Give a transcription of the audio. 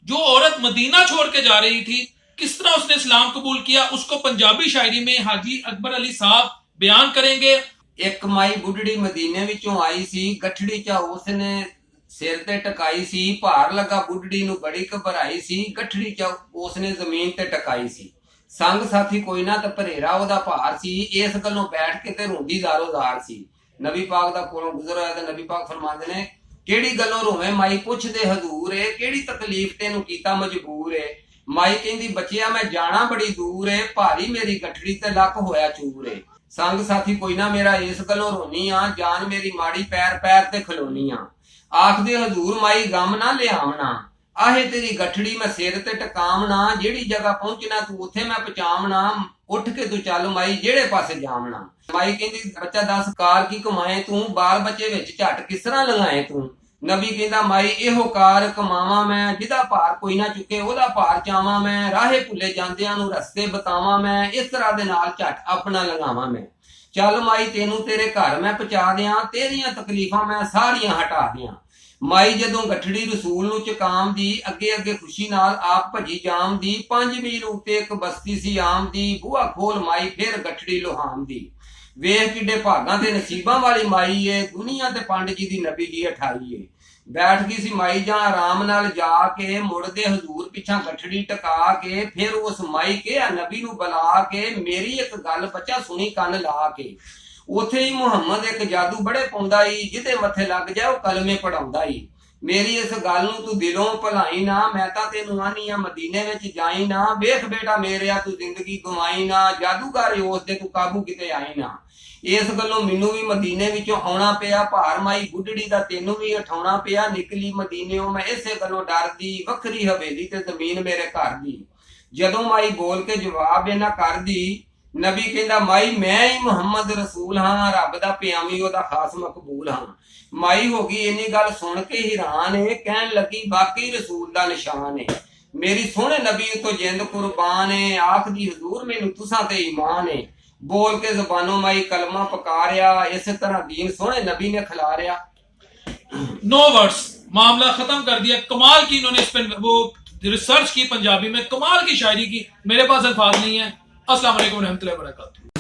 जो औरत मदीना छोड़ के जा रही थी, किस तरह उसने इस्लाम कबूल किया, उसको पंजाबी शायरी में हाजी अकबर अली साहब बयान करेंगे। एक माई बुढ़ड़ी मदीने विचों आई सी, गठड़ी चा उसने सिर ते टकाई सी, भार लगा बुढ़ड़ी नूं बड़ी घबराई सी, गठड़ी चा उसने जमीन ते टकाई सी। संग साथी कोई ना ते भरेरा ओदा भार सी, इस गल्लों बैठ के ते रोंदी जारो जार सी। नबी पाक दा कोलों गुजर होया ते नबी पाक फरमांदे ने, केड़ी गल्लों रोवे माई पुछदे हजूर ए, केड़ी तकलीफ तेनू कीता मजबूर ए। माई कहंदी बचिया मैं जाना बड़ी दूर है, भारी मेरी गठड़ी ते लक होया चूर है। संग साथी कोई ना मेरा इस गलों रोनी आ, जान मेरी माड़ी पैर पैर ते खलोनी आ। आखदे हजूर माई गम ना लियावना, आहे तेरी गठड़ी मैं सिर ते टकावना, जेड़ी जगह पहुंचना तू उथे मैं पहुंचावना, उठ के तू चल माई जेड़े पासे जावना। माई कहंदी बच्चा दस कार की कमाए तू, बाल बच्चे विच झट किस तरह लगाए तू। नबी कहंदा माई इहो कार कमावा मैं, जिदा भार कोई ना चुके ओदा भार चावा मैं, राहे भुले जांदियां नूं रस्ते बतावा मैं, इस तरह दे नाल झट अपना लगावा मैं। चल माई तेनू तेरे घर मैं पहुंचा दियां, तेरियां तकलीफां मैं सारियां हटा दियां। माई जदों गठड़ी रसूल नूं चकाम दी, अगे अगे खुशी नाल आप भजी जाम दी। 5 मील उत्ते एक बस्ती सी आम दी, बूहा खोल माई फिर गठड़ी लोहाम दी। वेख किड्डे भागां ते नसीबां वाली माई है, दुनिया ते पंड जी दी नबी जी अठाई है। बैठ गई सी माई जां आराम नाल जाके, मुड़दे हजूर पिछा गठड़ी टका के, फिर उस माई के नबी नूं बुला के, मेरी एक गल बच्चा सुनी कन ला के। उथे ही मुहम्मद एक जादू बड़े पाउंदा ई, जिदे मथे लग जाए वो कलमे पढ़ाउंदा ई। मेरी इस गल नूं तू दिलों भलाई ना, मैं तां तेनू आनी आ मदीने विच जाई ना। वेख बेटा मेरिया तू जिंदगी गवाई ना, जादूगर उस दे तू काबू किते आई ना। इस गल्लों मैनू भी मदीने विचों आउणा पिया, भार माई बुढ़ड़ी दा तेनू भी उठाउणा पिया। निकली मदीनेओं मैं इसे गल्लों डरदी, वखरी हवेली ते जमीन मेरे घर दी। जदों माई बोल के जवाब इन्हां कर दी, नबी कहंदा माई मैं ही मुहम्मद रसूल हां, रब दा प्यामी ओदा खास मकबूल हां। माई हो गई इन्नी गल सुन के हैरान है, कहन लगी बाकी रसूल दा निशान है। मेरी सोहणे नबी तो जिंद कुर्बान है, आखदी हजूर मैनू तुसां ते ईमान है। बोल के जबानों माई कलमा पकारिया, इस तरह दीन सोहणे नबी ने खिलारिया। नो वर्ड्स, मामला खत्म कर दिया। कमाल की इन्होंने इस पे वो रिसर्च की, पंजाबी में कमाल की शायरी की। मेरे पास अल्फाज नहीं है। अस्सलाम वालेकुम रहमतुल्लाहि व बरकातहू।